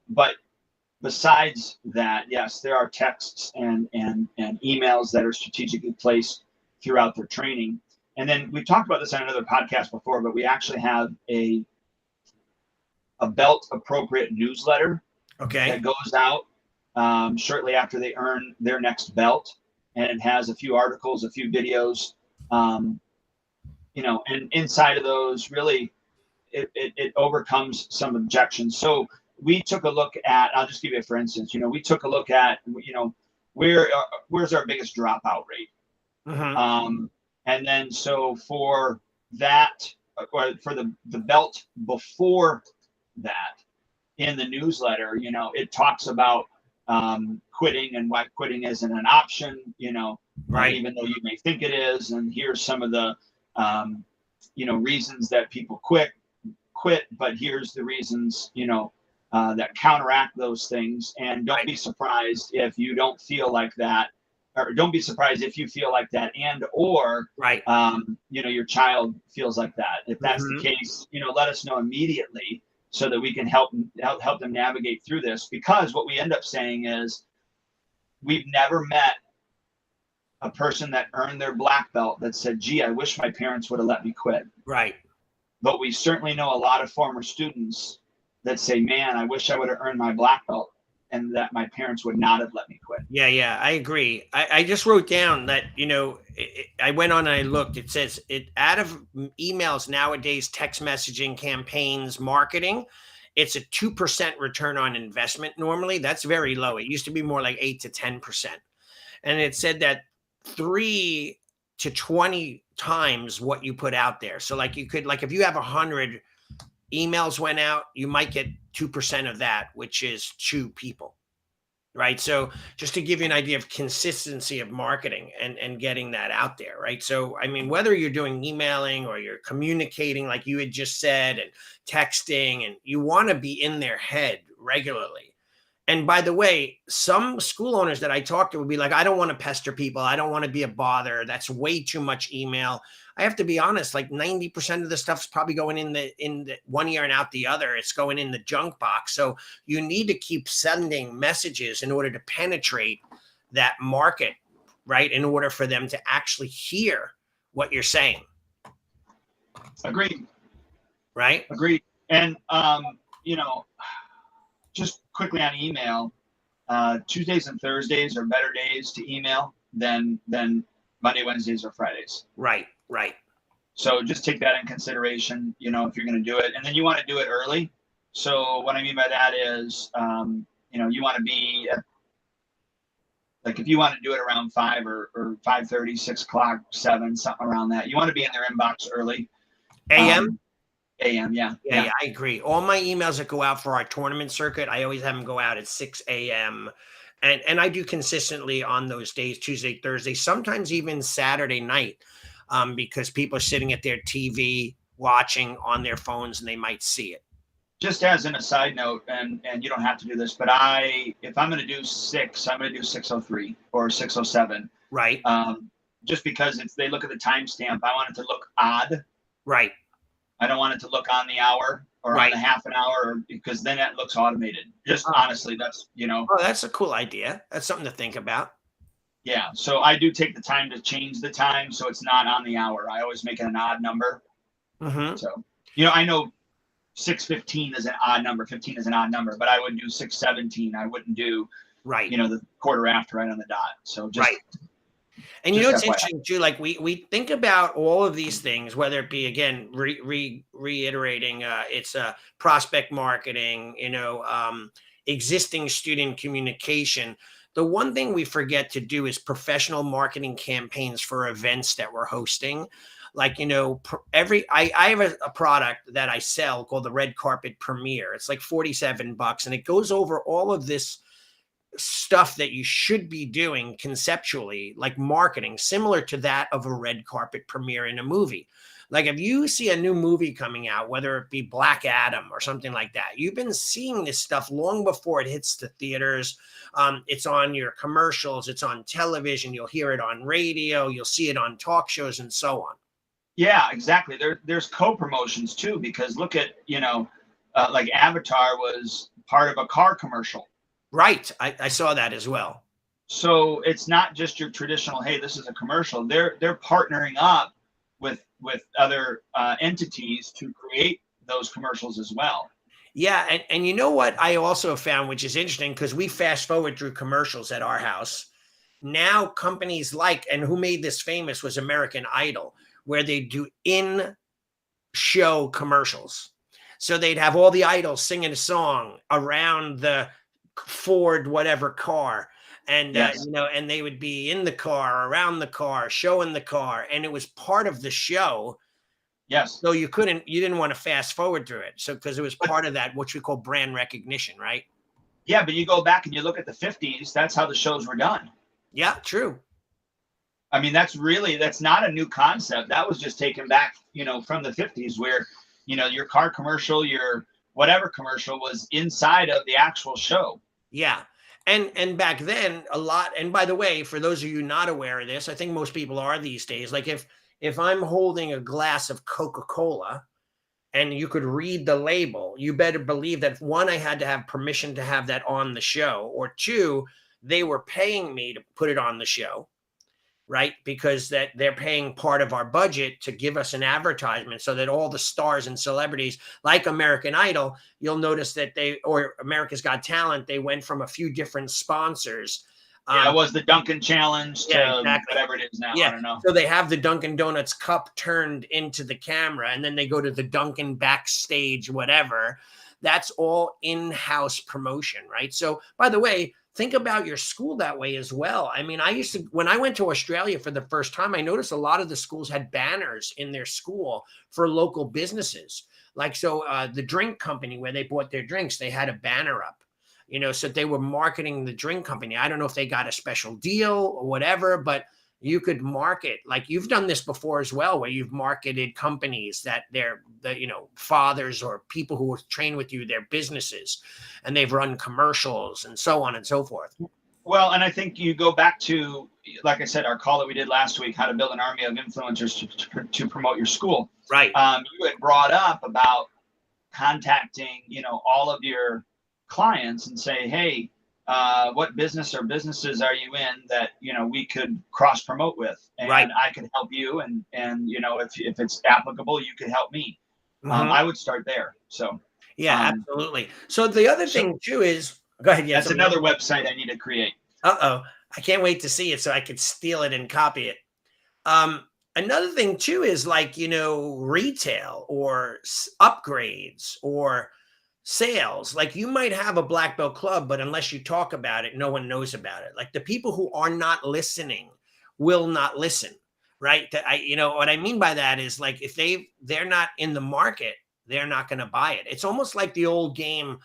But besides that, yes, there are texts and emails that are strategically placed throughout their training. And then we talked about this on another podcast before, but we actually have a belt appropriate newsletter that goes out shortly after they earn their next belt. And it has a few articles, a few videos, and inside of those, really, it overcomes some objections. So we took a look at, I'll just give you a for instance, we took a look at, where's our biggest dropout rate? Mm-hmm. And then so for that, or for the belt before that, in the newsletter, it talks about quitting and why quitting isn't an option, right, even though you may think it is. And here's some of the, reasons that people quit, but here's the reasons, that counteract those things. And don't be surprised if you don't feel like that, or don't be surprised if you feel like that, and or your child feels like that. If that's the case, let us know immediately so that we can help them navigate through this. Because what we end up saying is, we've never met a person that earned their black belt that said, gee, I wish my parents would have let me quit. Right. But we certainly know a lot of former students that say, man, I wish I would have earned my black belt and that my parents would not have let me quit. Yeah, I agree. I just wrote down that, I went on and I looked. It says out of emails nowadays, text messaging, campaigns, marketing, it's a 2% return on investment. Normally, that's very low. It used to be more like 8 to 10%. And it said that 3 to 20 times what you put out there. So like if you have 100 emails went out, you might get 2% of that, which is 2 people. Right. So just to give you an idea of consistency of marketing and getting that out there. Right. So, I mean, whether you're doing emailing or you're communicating, like you had just said, and texting, and you want to be in their head regularly. And by the way, some school owners that I talk to would be like, I don't want to pester people. I don't want to be a bother. That's way too much email. I have to be honest, like 90% of the stuff's probably going in the one ear and out the other. It's going in the junk box. So you need to keep sending messages in order to penetrate that market, right? In order for them to actually hear what you're saying. Agreed. Right? Agreed. And, just quickly on email, Tuesdays and Thursdays are better days to email than Monday, Wednesdays, or Fridays. Right. So just take that in consideration, if you're going to do it. And then you want to do it early. So what I mean by that is, you want to be like, if you want to do it around 5 or 5:30, 6 o'clock, 7, something around that, you want to be in their inbox early. AM? AM, yeah. Yeah, I agree. All my emails that go out for our tournament circuit, I always have them go out at 6 a.m. And I do consistently on those days, Tuesday, Thursday, sometimes even Saturday night, because people are sitting at their TV watching on their phones and they might see it. Just as an aside note, and you don't have to do this, but if I'm going to do 6, I'm going to do 6:03 or 6:07. Right. Just because if they look at the timestamp, I want it to look odd. Right. I don't want it to look on the hour or on the half an hour, because then that looks automated. Just honestly, that's, Oh, that's a cool idea. That's something to think about. Yeah. So I do take the time to change the time so it's not on the hour. I always make it an odd number. Mm-hmm. So, I know 6:15 is an odd number, 15 is an odd number, but I would do 6:17. I wouldn't do, the quarter after right on the dot. So just. Right. And it's interesting too, like we think about all of these things, whether it be, again, reiterating, it's prospect marketing, existing student communication. The one thing we forget to do is professional marketing campaigns for events that we're hosting. Like, you know, I have a product that I sell called the Red Carpet Premiere. It's like $47, and it goes over all of this stuff that you should be doing conceptually, like marketing, similar to that of a red carpet premiere in a movie. Like if you see a new movie coming out, whether it be Black Adam or something like that, you've been seeing this stuff long before it hits the theaters. It's on your commercials, it's on television, you'll hear it on radio, you'll see it on talk shows and so on. Yeah, exactly. There's co-promotions too, because look at, like Avatar was part of a car commercial. Right. I saw that as well. So it's not just your traditional, hey, this is a commercial. They're partnering up with other entities to create those commercials as well. Yeah, and you know what I also found, which is interesting, because we fast forward through commercials at our house. Now companies like, and who made this famous was American Idol, where they do in-show commercials. So they'd have all the idols singing a song around the Ford whatever car, and Yes. and they would be in the car, around the car, showing the car, and it was part of the show. Yes. So you didn't want to fast forward through it, so because it was part of that, what we call brand recognition, right? Yeah, but you go back and you look at the 50s, that's how the shows were done. Yeah, true. I mean, that's not a new concept. That was just taken back, from the 50s, where, your car commercial, your whatever commercial was inside of the actual show. Yeah. And back then a lot, and by the way, for those of you not aware of this, I think most people are these days, like if I'm holding a glass of Coca-Cola and you could read the label, you better believe that one, I had to have permission to have that on the show, or two, they were paying me to put it on the show, right? Because that they're paying part of our budget to give us an advertisement, so that all the stars and celebrities like American Idol, you'll notice that or America's Got Talent, they went from a few different sponsors. Yeah, it was the Dunkin' Challenge to exactly. whatever it is now. Yeah. I don't know. So they have the Dunkin' Donuts cup turned into the camera, and then they go to the Dunkin' backstage, whatever. That's all in-house promotion, right? So, by the way, think about your school that way as well. I mean, when I went to Australia for the first time, I noticed a lot of the schools had banners in their school for local businesses. Like, so the drink company where they bought their drinks, they had a banner up, so they were marketing the drink company. I don't know if they got a special deal or whatever, but you could market, like you've done this before as well, where you've marketed companies that they're fathers or people who train with you, their businesses, and they've run commercials and so on and so forth. Well, and I think you go back to, like I said, our call that we did last week, how to build an army of influencers to promote your school. Right. You had brought up about contacting, all of your clients and say, hey, what business or businesses are you in that we could cross promote with, and right. I could help you, and if it's applicable, you could help me. Mm-hmm. I would start there. So yeah, absolutely. So the other thing too is, go ahead. That's another website I need to create. I can't wait to see it so I could steal it and copy it. Another thing too is like retail or upgrades or sales. Like you might have a black belt club, but unless you talk about it, no one knows about it. Like the people who are not listening will not listen, right? What I mean by that is, like, if they're not in the market, they're not going to buy it. It's almost like the old game.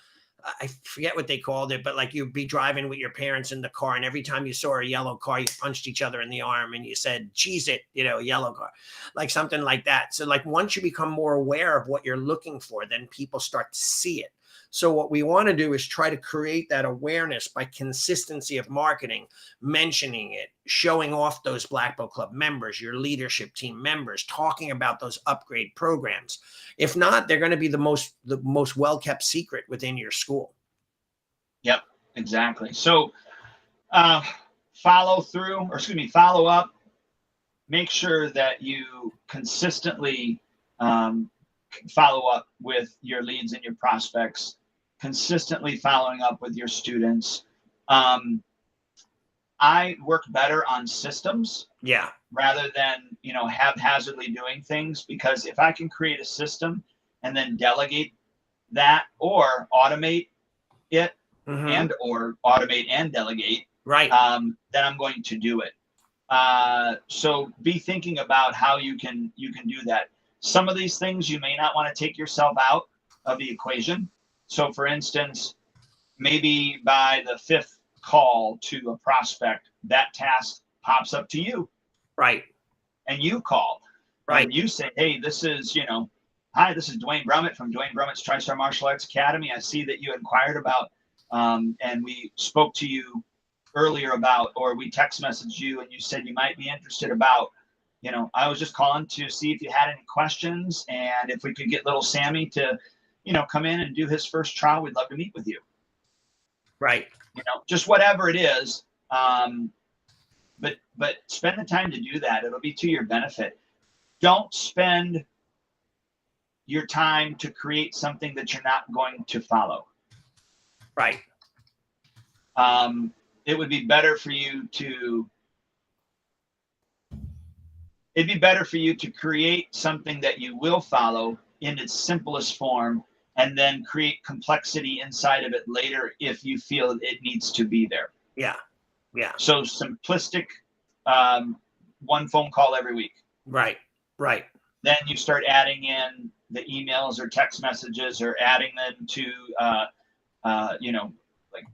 I forget what they called it, but like you'd be driving with your parents in the car, and every time you saw a yellow car, you punched each other in the arm and you said, cheese it, yellow car, like something like that. So like once you become more aware of what you're looking for, then people start to see it. So what we want to do is try to create that awareness by consistency of marketing, mentioning it, showing off those Black Belt Club members, your leadership team members, talking about those upgrade programs. If not, they're going to be the most well-kept secret within your school. Yep, exactly. So follow up, make sure that you consistently follow up with your leads and your prospects, consistently following up with your students. I work better on systems, rather than haphazardly doing things, because if I can create a system and then delegate that or automate it, and or automate and delegate, right, then I'm going to do it. So be thinking about how you can do that. Some of these things you may not want to take yourself out of the equation. So for instance, maybe by the fifth call to a prospect, that task pops up to you. Right. And you call. Right. And you say, hey, this is, hi, this is Dwayne Brummett from Dwayne Brummett's TriStar Martial Arts Academy. I see that you inquired about, and we spoke to you earlier about, or we text messaged you and you said you might be interested about, I was just calling to see if you had any questions, and if we could get little Sammy to, come in and do his first trial, we'd love to meet with you. Right. Just whatever it is. But spend the time to do that. It'll be to your benefit. Don't spend your time to create something that you're not going to follow. Right. It would be better for you to, it'd be better for you to create something that you will follow in its simplest form, and then create complexity inside of it later if you feel it needs to be there. Yeah. Yeah. So simplistic, one phone call every week. Right. Right. Then you start adding in the emails or text messages, or adding them to, like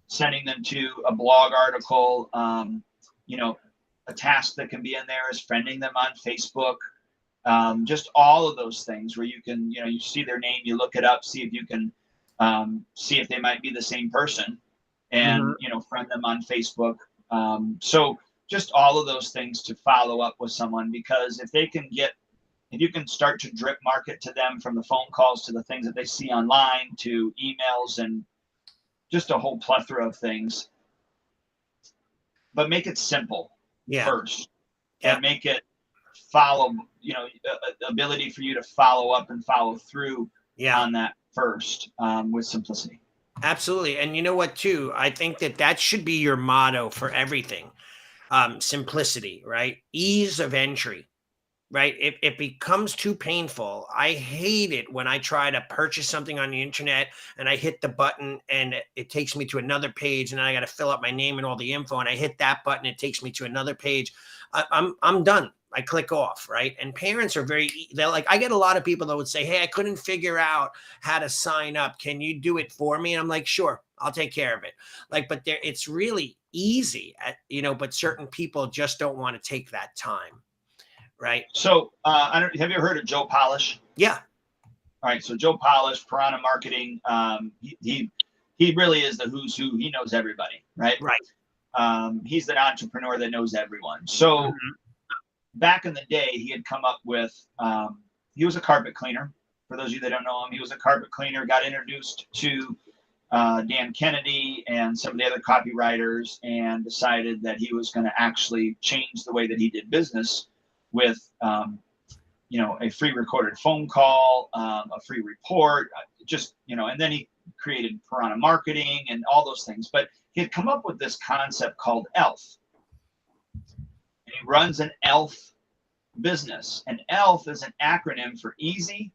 sending them to a blog article. A task that can be in there is friending them on Facebook. Just all of those things where you can, you see their name, you look it up, see if you can, see if they might be the same person, and, friend them on Facebook. So just all of those things to follow up with someone, because if you can start to drip market to them, from the phone calls to the things that they see online to emails and just a whole plethora of things, but make it simple first, and make it follow, ability for you to follow up and follow through on that first, with simplicity. Absolutely. And you know what, too? I think that should be your motto for everything. Simplicity, right? Ease of entry, right? If it becomes too painful, I hate it when I try to purchase something on the internet and I hit the button and it takes me to another page, and I got to fill up my name and all the info, and I hit that button, it takes me to another page. I'm done. I click off, right? And parents are they're like, I get a lot of people that would say, hey, I couldn't figure out how to sign up. Can you do it for me? And I'm like, sure, I'll take care of it. But it's really easy, but certain people just don't want to take that time. Right. So have you ever heard of Joe Polish? Yeah. All right. So Joe Polish, Piranha Marketing, he really is the who's who. He knows everybody, right? Right. He's an entrepreneur that knows everyone. So back in the day, he had come up with, he was a carpet cleaner. For those of you that don't know him, he was a carpet cleaner, got introduced to Dan Kennedy and some of the other copywriters, and decided that he was going to actually change the way that he did business with, a free recorded phone call, a free report, and then he created Piranha Marketing and all those things. But he had come up with this concept called ELF. And he runs an ELF business. And ELF is an acronym for easy,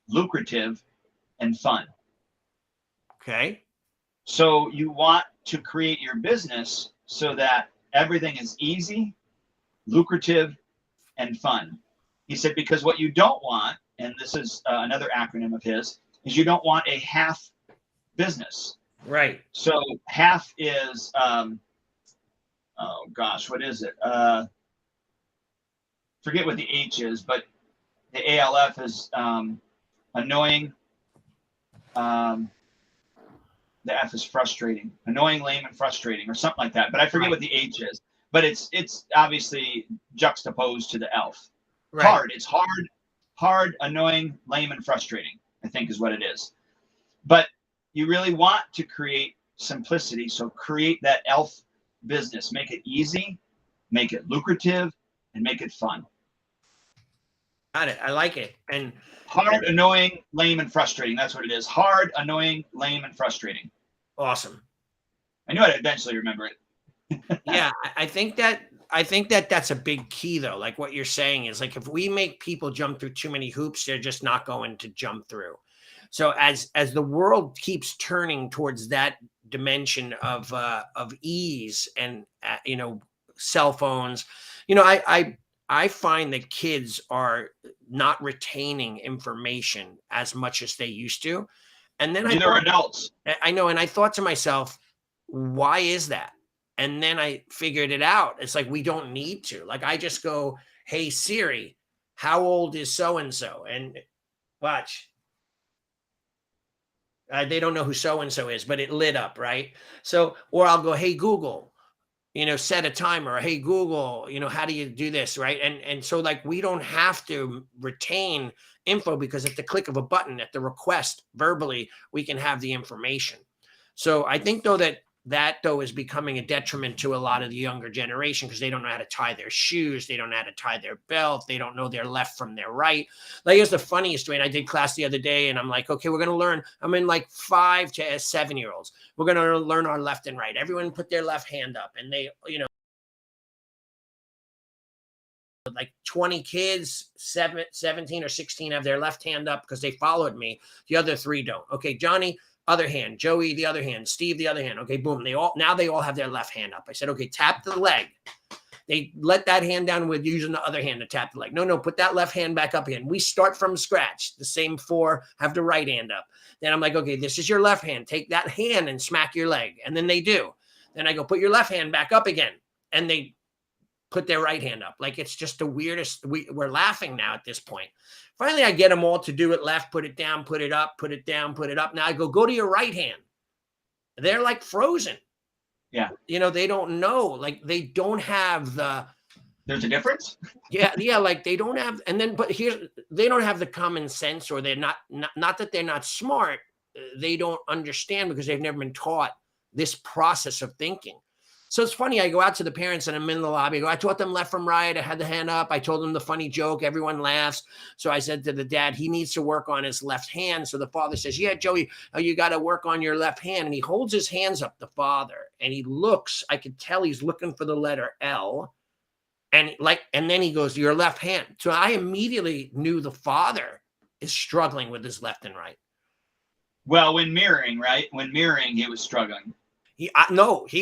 lucrative, and fun. Okay. So you want to create your business so that everything is easy, lucrative, and fun. He said, because what you don't want, and this is another acronym of his, is you don't want a half business. Right. So half is, what is it? Forget what the H is, but the ALF is annoying. The F is frustrating, annoying, lame, and frustrating, or something like that. But I forget what the H is. But it's obviously juxtaposed to the ELF. Right. Hard. It's hard, annoying, lame, and frustrating, I think is what it is. But you really want to create simplicity. So create that ELF business. Make it easy, make it lucrative, and make it fun. Got it. I like it. And hard, annoying, lame, and frustrating. That's what it is. Hard, annoying, lame, and frustrating. Awesome. I knew I'd eventually remember it. Yeah, I think that that's a big key, though. Like what you're saying is, like, if we make people jump through too many hoops, they're just not going to jump through. So as the world keeps turning towards that dimension of ease and cell phones. I find that kids are not retaining information as much as they used to. And then Neither are adults. I know. And I thought to myself, why is that? And then I figured it out. It's like, we don't need to. Like, I just go, hey, Siri, how old is so-and-so? And watch. They don't know who so-and-so is, but it lit up, right? So, or I'll go, hey, Google, set a timer. Hey, Google, how do you do this, right? And so, like, we don't have to retain info, because at the click of a button, at the request verbally, we can have the information. So I think, though, that is becoming a detriment to a lot of the younger generation, because they don't know how to tie their shoes. They don't know how to tie their belt. They don't know their left from their right. Like, here's the funniest way. And I did class the other day, and I'm like, okay, we're going to learn. I'm in like 5 to 7-year-olds. We're going to learn our left and right. Everyone put their left hand up, and they, like 20 kids, 17 or 16 have their left hand up because they followed me. The other 3 don't. Okay, Johnny, other hand. Joey, the other hand. Steve, the other hand. Okay, boom. They all have their left hand up. I said, okay, tap the leg. They let that hand down with using the other hand to tap the leg. No, put that left hand back up again. We start from scratch. The same 4 have the right hand up. Then I'm like, okay, this is your left hand. Take that hand and smack your leg. And then they do. Then I go, put your left hand back up again. And they put their right hand up. Like, it's just the weirdest. We're laughing now at this point. Finally, I get them all to do it left, put it down, put it up, put it down, put it up. Now I go to your right hand. They're like frozen. Yeah. They don't know. Like, they don't have the. There's a difference? Yeah. Like, they don't have. And then, but they don't have the common sense, or they're not that they're not smart. They don't understand, because they've never been taught this process of thinking. So it's funny. I go out to the parents, and I'm in the lobby. I taught them left from right. I had the hand up. I told them the funny joke. Everyone laughs. So I said to the dad, he needs to work on his left hand. So the father says, yeah, Joey, you got to work on your left hand. And he holds his hands up, the father, and he looks. I could tell he's looking for the letter L. And then he goes, your left hand. So I immediately knew the father is struggling with his left and right. Well, when mirroring, right? When mirroring, he was struggling. He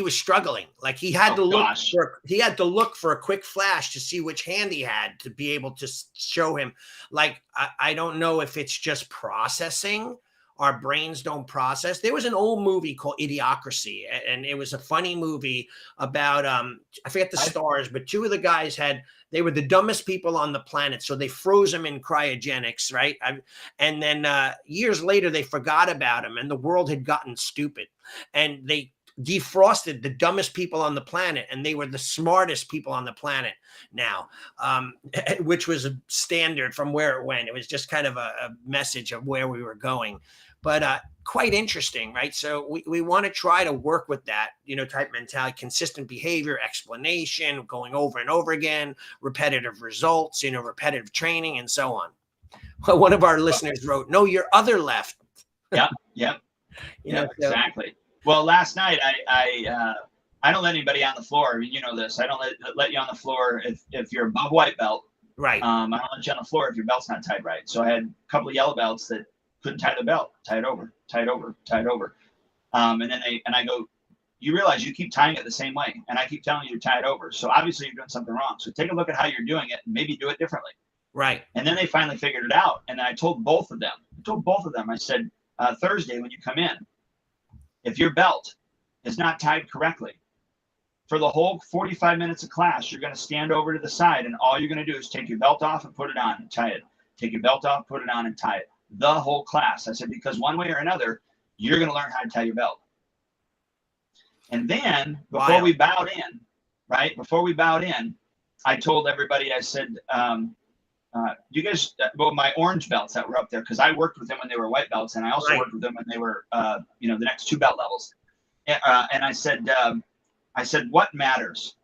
was struggling. Like, he had to look for a quick flash to see which hand he had to be able to show him. Like, I don't know if it's just processing. Our brains don't process. There was an old movie called Idiocracy, and it was a funny movie about I forget the stars, but 2 of the guys they were the dumbest people on the planet, so they froze them in cryogenics, right? And then years later, they forgot about them, and the world had gotten stupid, and they defrosted the dumbest people on the planet, and they were the smartest people on the planet now, which was a standard from where it went. It was just kind of a message of where we were going, but quite interesting, right? So we want to try to work with that, type mentality, consistent behavior, explanation, going over and over again, repetitive results, repetitive training, and so on. Well, one of our listeners wrote, "No, your other left." Yep. Exactly. Well, last night I don't let anybody on the floor. I mean, you know this. I don't let you on the floor if you're above white belt. Right. I don't let you on the floor if your belt's not tied right. So I had a couple of yellow belts that couldn't tie the belt. Tie it over. And then I go, you realize you keep tying it the same way, and I keep telling you to tie it over. So obviously you're doing something wrong. So take a look at how you're doing it, and maybe do it differently. Right. And then they finally figured it out. And I told both of them. I said, Thursday when you come in, if your belt is not tied correctly, for the whole 45 minutes of class, you're going to stand over to the side, and all you're going to do is take your belt off and put it on and tie it. Take your belt off, put it on, and tie it. The whole class. I said, because one way or another, you're going to learn how to tie your belt. And then before we bowed in, I told everybody, I said, you guys, my orange belts that were up there, because I worked with them when they were white belts, and I also worked with them when they were, the next 2 belt levels. And I said, what matters?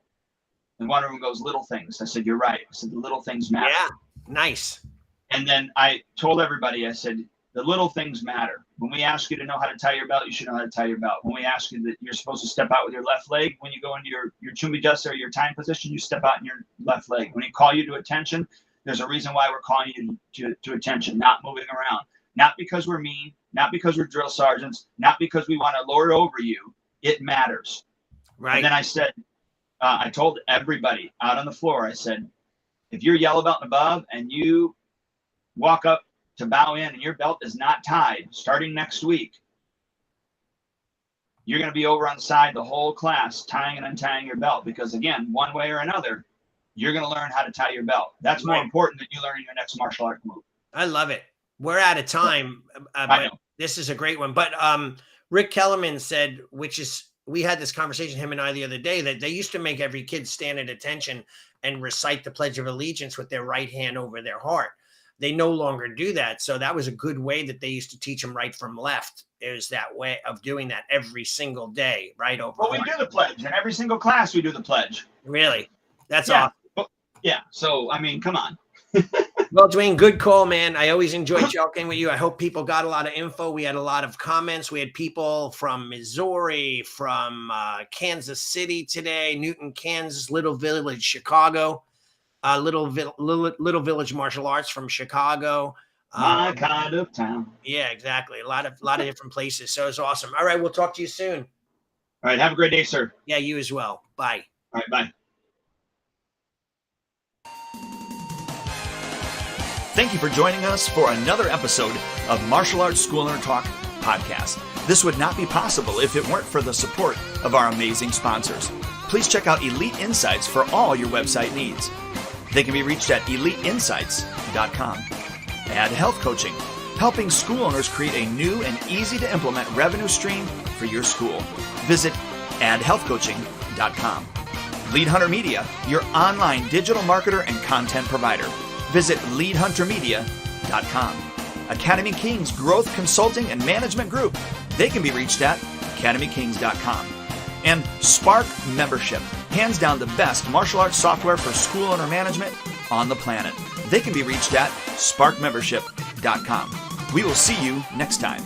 And one of them goes, little things. I said, you're right. I said, the little things matter. Yeah, nice. And then I told everybody, I said, the little things matter. When we ask you to know how to tie your belt, you should know how to tie your belt. When we ask you that you're supposed to step out with your left leg, when you go into your chumbi-jasa or your tying position, you step out in your left leg. When we call you to attention, there's a reason why we're calling you to attention, not moving around. Not because we're mean, not because we're drill sergeants, not because we want to lord over you. It matters. Right. And then I said, I told everybody out on the floor, I said, if you're yellow belt and above and you walk up to bow in and your belt is not tied, starting next week, you're going to be over on the side the whole class, tying and untying your belt. Because again, one way or another, you're going to learn how to tie your belt. That's more important than you learning your next martial art move. I love it. We're out of time, but this is a great one. But Rick Kellerman said, we had this conversation, him and I, the other day, that they used to make every kid stand at attention and recite the Pledge of Allegiance with their right hand over their heart. They no longer do that. So that was a good way that they used to teach them right from left. Is that way of doing that every single day, right? Well, we do the pledge. In every single class, we do the pledge. Really? That's awesome. Yeah. So, I mean, come on. Well, Dwayne, good call, man. I always enjoy joking with you. I hope people got a lot of info. We had a lot of comments. We had people from Missouri, from Kansas City today, Newton, Kansas, Little Village, Chicago, Little Village Martial Arts from Chicago. My kind of town. Yeah, exactly. A lot of different places. So it's awesome. All right, we'll talk to you soon. All right, have a great day, sir. Yeah, you as well. Bye. All right, bye. Thank you for joining us for another episode of Martial Arts School Owner Talk podcast. This would not be possible if it weren't for the support of our amazing sponsors. Please check out Elite Insights for all your website needs. They can be reached at eliteinsights.com. Add Health Coaching, helping school owners create a new and easy to implement revenue stream for your school. Visit addhealthcoaching.com. Lead Hunter Media, your online digital marketer and content provider. Visit leadhuntermedia.com. Academy Kings Growth Consulting and Management Group. They can be reached at academykings.com. And Spark Membership, hands down the best martial arts software for school owner management on the planet. They can be reached at sparkmembership.com. We will see you next time.